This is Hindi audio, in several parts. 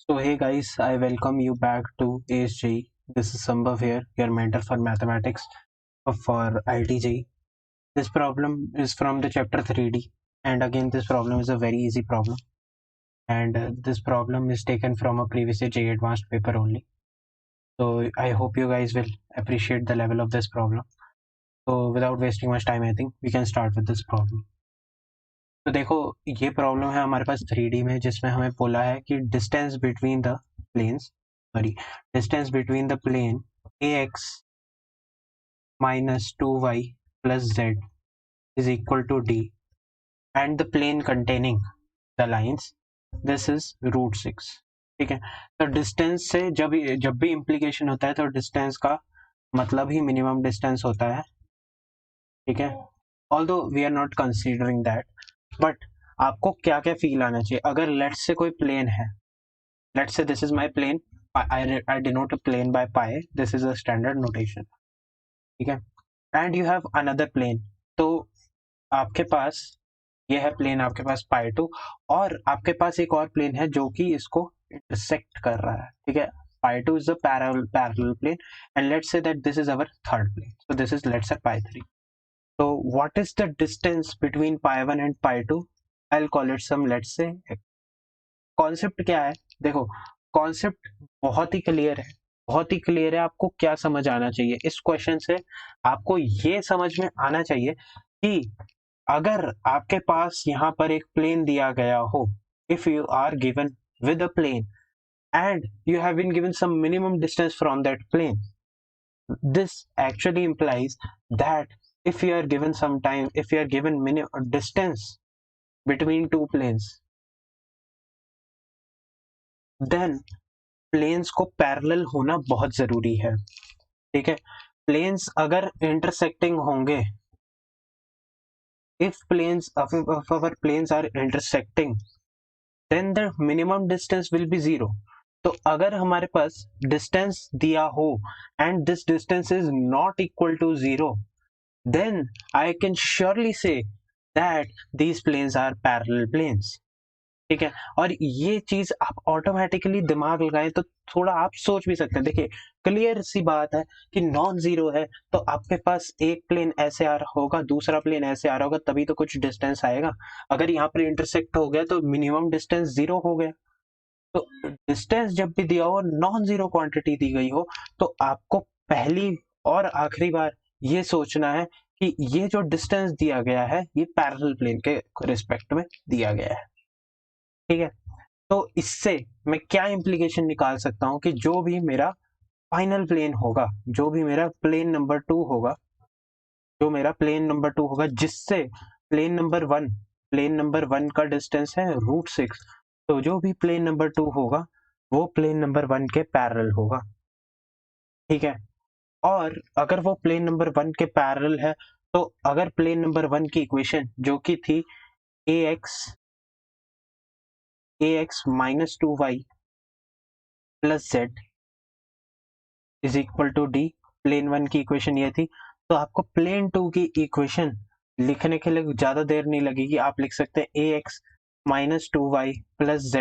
So hey guys, I welcome you back to ASJ. This is Sambhav here, your mentor for mathematics for ITJ. This problem is from the chapter 3D, and again this problem is a very easy problem, and this problem is taken from a previous J advanced paper only. So I hope you guys will appreciate the level of this problem. So without wasting much time, I think we can start with this problem. तो देखो, ये प्रॉब्लम है हमारे पास 3D में, जिसमें हमें बोला है कि distance between the plane ax minus 2y plus z is equal to d and the plane containing the lines this is √6. ठीक है, तो डिस्टेंस से जब भी इम्प्लीकेशन होता है तो डिस्टेंस का मतलब ही मिनिमम डिस्टेंस होता है. ठीक है, although we are not considering that, but आपको क्या क्या फील आना चाहिए. अगर लेट्स से कोई प्लेन है, let's say this is my plane, I denote a plane by pi. This is a standard notation. ठीक है, and you have another plane. तो आपके पास ये है प्लेन, आपके पास π2, और आपके पास एक और प्लेन है जो कि इसको इंटरसेक्ट कर रहा है. ठीक है, π2 is a parallel plane and let's say that this is our third plane, so this is let's say π3. so what is the distance between π1 and π2? I'll call it some, let's say x. Concept क्या है? देखो, कॉन्सेप्ट बहुत ही क्लियर है. आपको क्या समझ आना चाहिए इस क्वेश्चन से? आपको ये समझ में आना चाहिए कि अगर आपके पास यहाँ पर एक प्लेन दिया गया हो, if you are given with a plane and you have been given some minimum distance from that plane, this actually implies that if you are given minimum distance between two planes, then planes को पैरेलल होना बहुत जरूरी है. ठीक है, प्लेन्स अगर इंटरसेक्टिंग होंगे, if our planes are intersecting, then the minimum distance will be 0. तो अगर हमारे पास डिस्टेंस दिया हो and this distance is not equal to 0, then I can surely say that these planes are parallel planes. ठीक है, और ये चीज आप ऑटोमेटिकली दिमाग लगाएं तो थोड़ा आप सोच भी सकते हैं. देखिए, क्लियर सी बात है कि नॉन जीरो है, तो आपके पास एक प्लेन ऐसे आ रहा होगा, दूसरा प्लेन ऐसे आ रहा होगा, तभी तो कुछ डिस्टेंस आएगा. अगर यहाँ पर इंटरसेक्ट हो गया तो मिनिमम डिस्टेंस 0 हो गया. तो डिस्टेंस जब भी दिया हो, नॉन जीरो क्वांटिटी दी गई हो, तो आपको पहली और आखिरी बार ये सोचना है कि ये जो डिस्टेंस दिया गया है ये पैरेलल प्लेन के रिस्पेक्ट में दिया गया है. ठीक है, तो इससे मैं क्या इम्प्लीकेशन निकाल सकता हूं कि जो भी मेरा फाइनल प्लेन होगा, जो भी मेरा प्लेन नंबर 2 होगा, जिससे प्लेन नंबर 1 का डिस्टेंस है √6, तो जो भी प्लेन नंबर 2 होगा वो प्लेन नंबर 1 के पैरेलल होगा. ठीक है, और अगर वो प्लेन नंबर 1 के पैरेलल है, तो अगर प्लेन नंबर 1 की इक्वेशन जो कि थी ax minus 2y plus z is equal to d, plane 1 की इक्वेशन ये थी, तो आपको प्लेन 2 की इक्वेशन लिखने के लिए ज्यादा देर नहीं लगेगी. आप लिख सकते हैं ax minus 2y plus z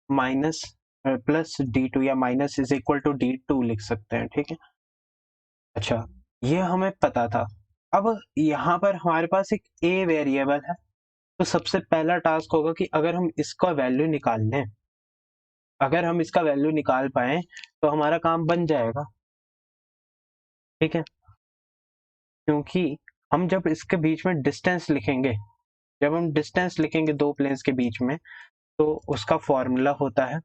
minus plus d2, या minus is equal to d2 लिख सकते हैं. ठीक है, अच्छा, ये हमें पता था. अब यहाँ पर हमारे पास एक a वेरिएबल है, तो सबसे पहला टास्क होगा कि अगर हम इसका वैल्यू निकाल लें, अगर हम इसका वैल्यू निकाल पाए तो हमारा काम बन जाएगा. ठीक है, क्योंकि हम जब इसके बीच में डिस्टेंस लिखेंगे, दो प्लेन्स के बीच में, तो उसका फॉर्मूला होता है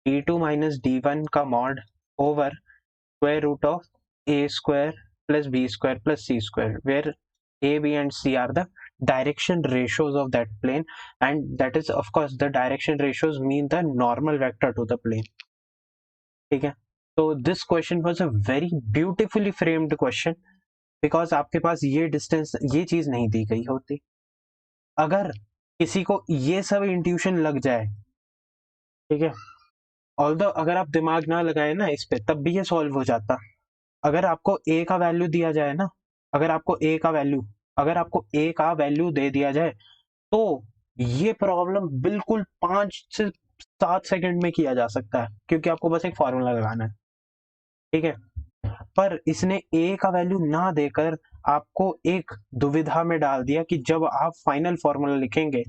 d2 माइनस d1 का mod over square root of a square plus b square plus c square, where a, b and c are the direction ratios of that plane, and that is of course the direction ratios mean the normal vector to the plane. ठीक है, तो this question was a very beautifully framed question because आपके पास ये डिस्टेंस, ये चीज नहीं दी गई होती. अगर किसी को ये सब इंट्यूशन लग जाए, ठीक है, ऑल्दो अगर आप दिमाग ना लगाए ना इस पे, तब भी ये सॉल्व हो जाता. अगर आपको a का वैल्यू दिया जाए ना, अगर आपको a का वैल्यू दे दिया जाए, तो ये प्रॉब्लम बिल्कुल 5 से 7 सेकंड में किया जा सकता है, क्योंकि आपको बस एक फॉर्मूला लगाना है, ठीक है। पर इसने ए का वैल्यू ना देकर आपको एक दुविधा में डाल दिया कि जब आप फाइनल फॉर्मूला लिखेंगे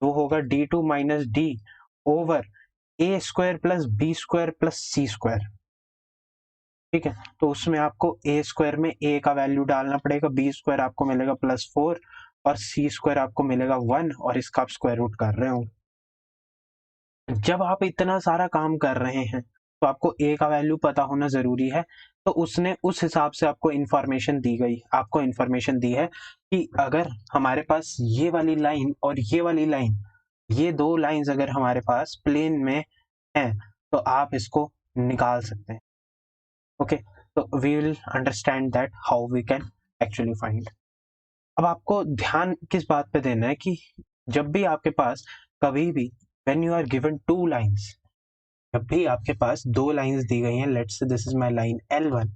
वो होगा d2 minus d over a square plus b square plus c square, ठीक है। तो उसमें आपको ए स्क्वायर में ए का वैल्यू डालना पड़ेगा, बी स्क्वायर आपको मिलेगा +4 और सी स्क्वायर आपको मिलेगा 1, और इसका आप स्क्वायर रूट कर रहे हो। जब आप इतना सारा काम कर रहे हैं तो आपको ए का वैल्यू पता होना जरूरी है। तो उसने उस हिसाब से आपको इंफॉर्मेशन दी गई, आपको इंफॉर्मेशन दी है कि अगर हमारे पास ये वाली लाइन और ये वाली लाइन, ये दो लाइंस अगर हमारे पास प्लेन में हैं तो आप इसको निकाल सकते हैं। ओके, तो we will understand that how we can actually find. अब आपको ध्यान किस बात पे देना है कि जब भी आपके पास कभी भी when you are given two lines, जब भी आपके पास दो लाइंस दी गई हैं, let's say this is my line L1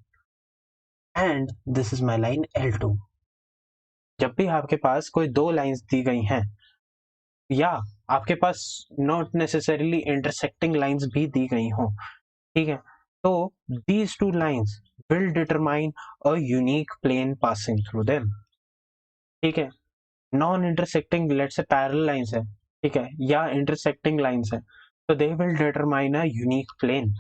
and this is my line L2, जब भी आपके पास कोई दो लाइंस दी गई हैं या आपके पास नॉट नेसेसरीली इंटरसेक्टिंग लाइंस भी दी गई हों, ठीक है, तो these two lines will determine a unique plane passing through them, ठीक है। Non intersecting let's say parallel lines है, ठीक है, या इंटरसेक्टिंग लाइंस है, तो they will determine a unique plane.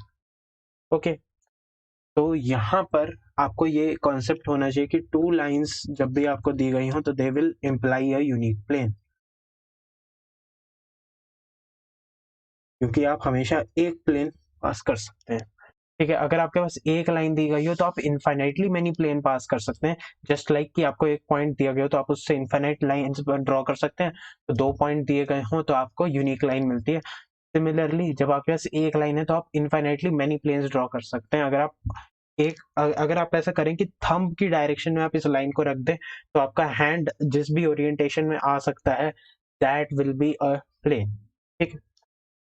Okay, तो यहाँ पर आपको ये कॉन्सेप्ट होना चाहिए कि टू लाइंस जब भी आपको दी गई हो तो they will imply a unique plane, क्योंकि आप हमेशा एक प्लेन पास कर सकते हैं, ठीक है। अगर आपके पास एक लाइन दी गई हो तो आप इनफाइनाइटली मेनी प्लेन पास कर सकते हैं, जस्ट लाइक कि आपको एक पॉइंट दिया गया हो तो आप उससे इनफाइनाइट लाइंस ड्रॉ कर सकते हैं, तो दो पॉइंट दिए गए हो तो आपको यूनिक लाइन मिलती है। सिमिलरली जब आपके पास एक लाइन है तो आप इनफाइनाइटली मेनी प्लेन्स ड्रॉ कर सकते हैं। अगर आप ऐसा करें कि थंब की डायरेक्शन में आप इस लाइन को रख दें तो आपका हैंड जिस भी ओरिएंटेशन में आ सकता है that will be a plane, ठीक है।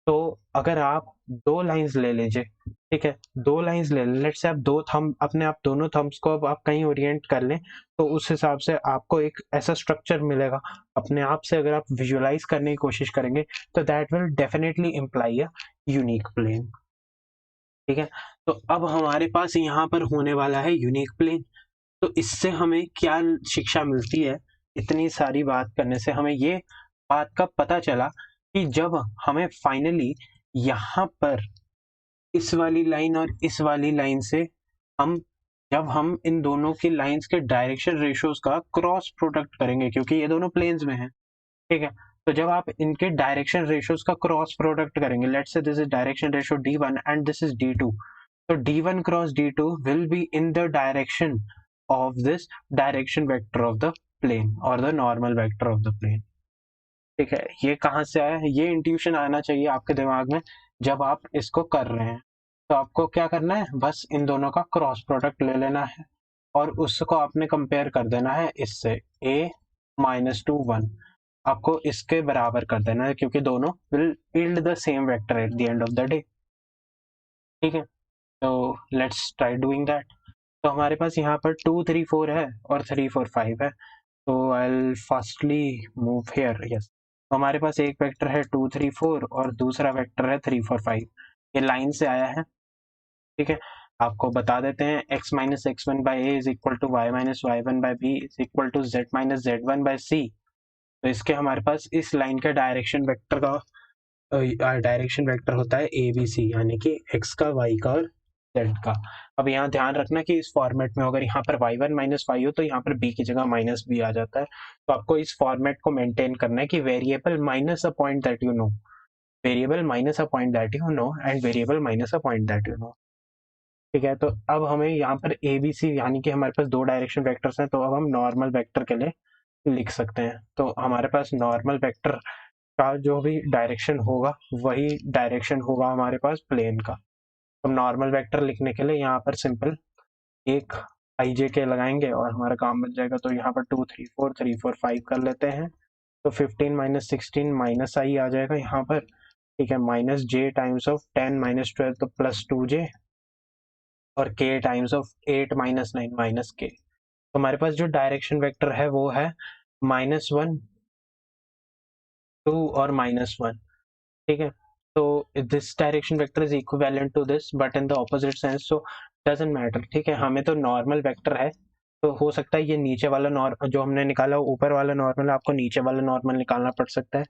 तो अगर आप दो लाइंस ले लीजिए, ठीक है, दो लाइंस ले लें, लेट्स से आप दो थंब अपने आप दोनों थंब्स को अब आप कहीं ओरिएंट कर लें तो उस हिसाब से आपको एक ऐसा स्ट्रक्चर मिलेगा अपने आप से। अगर आप विजुअलाइज करने की कोशिश करेंगे तो that will definitely imply a unique plane, ठीक है। तो अब हमारे पास यहाँ पर होने वाला है यूनिक प्लेन। तो इससे हमें क्या शिक्षा मिलती है, इतनी सारी बात करने से हमें ये बात का पता चला कि जब हमें फाइनली यहाँ पर इस वाली लाइन और इस वाली लाइन से हम जब हम इन दोनों की लाइंस के डायरेक्शन रेशियोज का क्रॉस प्रोडक्ट करेंगे, क्योंकि ये दोनों प्लेन्स में हैं, ठीक है, तो जब आप इनके डायरेक्शन रेशियोज का क्रॉस प्रोडक्ट करेंगे, let's say this is direction ratio d1 and this is d2, so d1 cross d2 will be in the direction of this direction vector of the plane or the normal vector of the plane, ठीक है। ये कहाँ से आया है, ये इंट्यूशन आना चाहिए आपके दिमाग में जब आप इसको कर रहे हैं। तो आपको क्या करना है, बस इन दोनों का क्रॉस प्रोडक्ट ले लेना है और उसको आपने कंपेयर कर देना है इससे a-2 1, आपको इसके बराबर कर देना है क्योंकि दोनों will yield the same vector at the end of the day, ठीक है। तो लेट्स ट्राई डूइंग दैट। तो हमारे पास यहाँ पर 2 3 4 है और 3 4 5 है, तो I will firstly move here, yes. तो हमारे पास एक वेक्टर है 2 3 4 और दूसरा वेक्टर है 3 4 5, ये लाइन से आया है, ठीक है। आपको बता देते हैं x minus x one by a is equal to y minus y one by b is equal to z minus z one by c. तो इसके हमारे पास इस लाइन का डायरेक्शन वेक्टर होता है ए बी सी, यानी कि x का, y का और z का। अब यहाँ ध्यान रखना कि इस फॉर्मेट में अगर यहाँ पर y1 माइनस वाई हो तो यहाँ पर b की जगह माइनस b आ जाता है। तो आपको इस फॉर्मेट को मेंटेन करना है कि variable minus a point that you know, variable minus a point that you know and variable minus a point that you know, ठीक है। तो अब हमें यहाँ पर ए बी सी यानी कि हमारे पास दो डायरेक्शन वेक्टर्स हैं, तो अब हम नॉर्मल वेक्टर के लिए लिख सकते हैं। तो हमारे पास नॉर्मल वेक्टर का जो भी डायरेक्शन होगा वही डायरेक्शन होगा हमारे पास प्लेन का। हम नॉर्मल वेक्टर लिखने के लिए यहाँ पर सिंपल एक आई जे के लगाएंगे और हमारा काम बन जाएगा। तो यहाँ पर 2 3 4 3 4 5 कर लेते हैं, तो 15 माइनस 16 माइनस आई आ जाएगा यहाँ पर, ठीक है, minus J times of 10 minus 12 तो प्लस 2j और k times of 8 minus 9 minus k। तो हमारे पास जो डायरेक्शन वेक्टर है वो है -1 2 और -1, ठीक है। तो this direction vector is equivalent to this but in the opposite sense, so doesn't matter. ठीक है, हमें तो नॉर्मल वेक्टर है, तो हो सकता है ये नीचे वाला जो हमने निकाला ऊपर वाला नॉर्मल, आपको नीचे वाला नॉर्मल निकालना पड़ सकता है।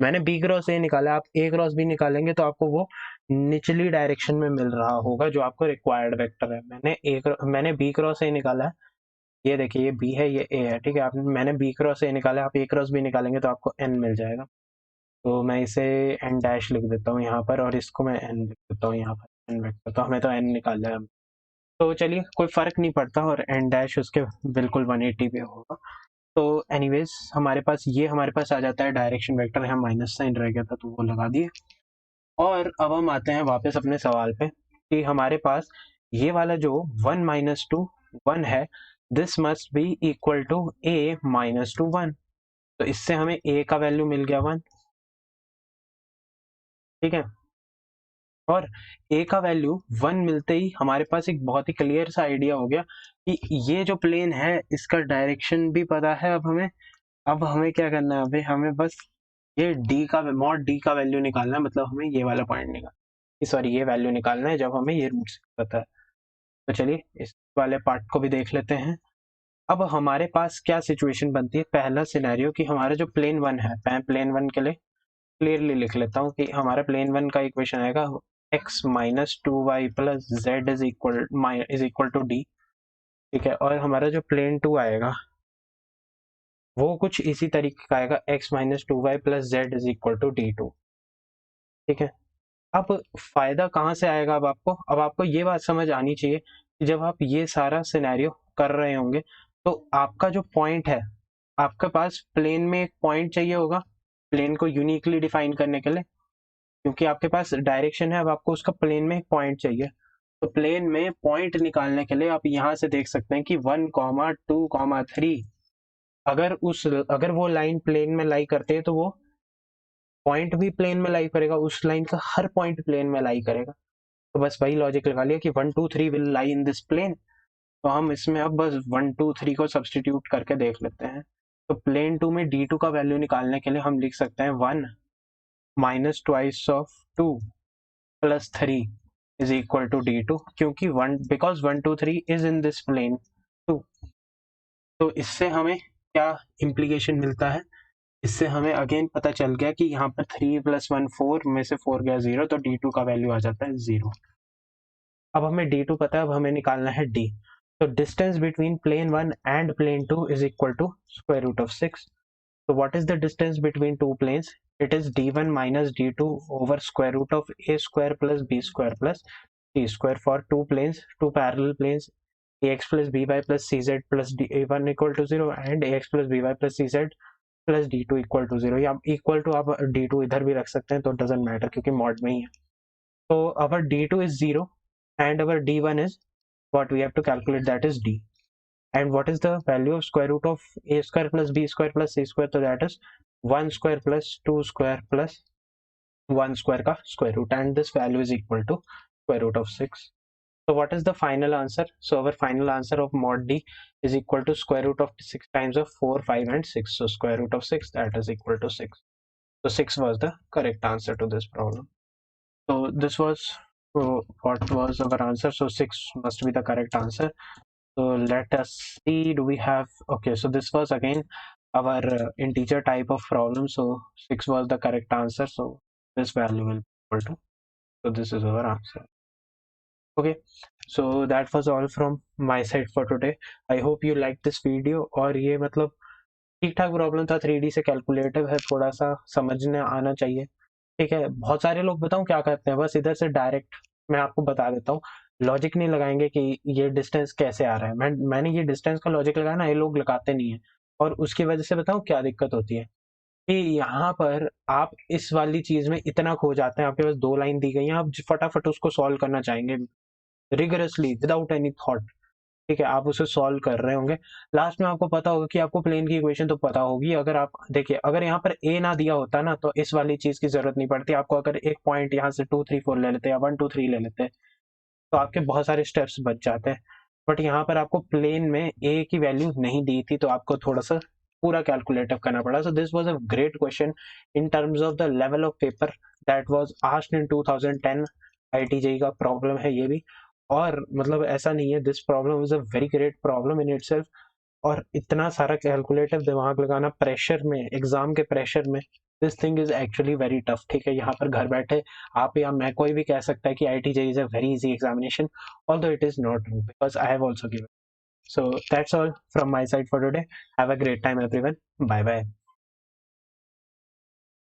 मैंने बी क्रॉस ए निकाला, आप ए क्रॉस बी निकालेंगे तो आपको वो निचली डायरेक्शन में मिल रहा होगा जो आपको रिक्वायर्ड वेक्टर है। मैंने बी क्रॉस ए निकाला है, ये देखिए ये बी है ये ए है। ठीक है, मैंने बी क्रॉस ए निकाला, आप ए क्रॉस बी निकालेंगे तो आपको एन मिल जाएगा। तो मैं इसे एन डैश लिख देता हूँ यहाँ पर, और इसको मैं एन लिख देता हूँ यहाँ पर, एन वेक्टर। तो हमें तो एन निकालना है। तो चलिए कोई फर्क नहीं पड़ता, और एन डैश उसके बिल्कुल 180 पे होगा। तो एनीवेज हमारे पास आ जाता है डायरेक्शन वेक्टर। यहाँ माइनस साइन रह गया था तो वो लगा दिए। और अब हम आते हैं वापस अपने सवाल पे कि हमारे पास ये वाला जो 1 माइनस टू 1 है, this must be equal to a minus two 1। तो इससे हमें ए का वैल्यू मिल गया 1। ठीक है, और ए का वैल्यू 1 मिलते ही हमारे पास एक बहुत ही क्लियर सा आइडिया हो गया कि ये जो प्लेन है इसका डायरेक्शन भी पता है। अब हमें क्या करना है, अभी हमें बस ये डी का मॉड डी का वैल्यू निकालना है, मतलब हमें ये वाला पॉइंट निकालना, सॉरी ये वैल्यू निकालना है जब हमें ये रूट पता है। तो चलिए इस वाले पार्ट को भी देख लेते हैं। अब हमारे पास क्या सिचुएशन बनती है, पहला सिनेरियो कि हमारा जो प्लेन 1 है, मैं प्लेन 1 के लिए क्लियरली लिख लेता हूँ कि हमारा प्लेन 1 का इक्वेशन आएगा x minus two y plus z is equal to d. ठीक है, और हमारा जो प्लेन 2 आएगा वो कुछ इसी तरीके का आएगा, x minus two y plus z is equal to d two. ठीक है, अब फायदा कहाँ से आएगा, अब आपको ये बात समझ आनी चाहिए कि जब आप ये सारा सिनेरियो कर रहे होंगे तो आपका जो पॉइंट है, आपके पास प्लेन में एक पॉइंट चाहिए होगा प्लेन को यूनिकली डिफाइन करने के लिए, क्योंकि आपके पास डायरेक्शन है, अब आपको उसका प्लेन में एक पॉइंट चाहिए। तो प्लेन में पॉइंट निकालने के लिए आप यहाँ से देख सकते हैं कि 1, 2, 3 अगर वो लाइन प्लेन में लाई करते हैं तो वो पॉइंट भी प्लेन में लाई करेगा, उस लाइन का हर पॉइंट प्लेन में लाई करेगा। तो बस वही लॉजिक लगा लिया कि 1, 2, 3 will lie in this plane. तो हम इसमें अब बस 1, 2, 3 को सब्सटीट्यूट करके देख लेते हैं। तो प्लेन 2 में D2 का वैल्यू निकालने के लिए हम लिख सकते हैं 1 minus twice of 2 plus 3 is equal to D2, क्योंकि 1 because 1, 2, 3 is in this plane 2। तो इससे हमें क्या इम्प्लीकेशन मिलता है, इससे हमें अगेन पता चल गया कि यहाँ पर 3 + 1 4 में से 4 गया 0, तो D2 का वैल्यू आ जाता है 0। अब हमें D2 पता है, अब हमें निकालना है D। तो distance between plane 1 and plane 2 is equal to square root of 6। So what is the distance between two planes? It is d1 minus d2 over square root of a square plus b square plus c square for two planes, two parallel planes, ax plus by plus cz plus d1 equal to 0 and ax plus by plus cz plus d2 equal to 0। या equal to आप d2 इधर भी रख सकते हैं, तो doesn't matter क्योंकि मॉड में ही है। तो our d2 is 0 and our d1 is what we have to calculate, that is d। And what is the value of square root of a square plus b square plus c square? So that is 1 square plus 2 square plus 1 square का square root, and this value is equal to square root of 6. So what is the final answer? So our final answer of mod d is equal to square root of 6 times of 4, 5 and 6. So square root of 6, that is equal to 6. So 6 was the correct answer to this problem. So this was what was our answer. So 6 must be the correct answer. So let us see, do we have, okay, so this was again our integer type of problem. So 6 was the correct answer. So this value will be equal to, so this is our answer. Okay, so that was all from my side for today. I hope you liked this video। और ये मतलब ठीक ठाक प्रॉब्लम था, 3D से कैलकुलेटिव है, थोड़ा सा समझने आना चाहिए। ठीक है, बहुत सारे लोग बताऊं क्या करते हैं, बस इधर से डायरेक्ट मैं आपको बता देता हूँ, लॉजिक नहीं लगाएंगे कि ये डिस्टेंस कैसे आ रहा है। मैंने ये डिस्टेंस का लॉजिक लगाया ना, ये लोग लगाते नहीं है, और उसकी वजह से बताऊं क्या दिक्कत होती है कि यहाँ पर आप इस वाली चीज में इतना खो जाते हैं, आपके पास 2 लाइन दी गई हैं, आप फटाफट उसको सॉल्व करना चाहेंगे रिगरसली विदाउट एनी थॉट। ठीक है, आप उसे सॉल्व कर रहे होंगे, लास्ट में आपको पता होगा कि आपको प्लेन की इक्वेशन तो पता होगी। अगर आप देखिए, अगर यहाँ पर ए ना दिया होता ना तो इस वाली चीज की जरूरत नहीं पड़ती आपको। अगर एक पॉइंट यहाँ से 2, 3, 4 ले लेते हैं, 1, 2, 3 ले लेते हैं, तो आपके बहुत सारे स्टेप्स बच जाते हैं। बट यहाँ पर आपको प्लेन में ए की वैल्यू नहीं दी थी, तो आपको थोड़ा सा पूरा कैलकुलेटिव करना पड़ा. So this was a great question in terms of the level of paper that was asked in 2010. IIT का प्रॉब्लम है ये भी, और मतलब ऐसा नहीं है, this problem is a very great problem in itself. और इतना सारा कैलकुलेटिव दिमाग लगाना प्रेशर में, एग्जाम के प्रेशर में, this thing is actually very tough. ठीक है, यहाँ पर घर बैठे आप या मैं कोई भी कह सकता है कि IIT is a very easy examination, although it is not, because I have also given. So that's all from my side for today. Have a great time everyone. Bye bye.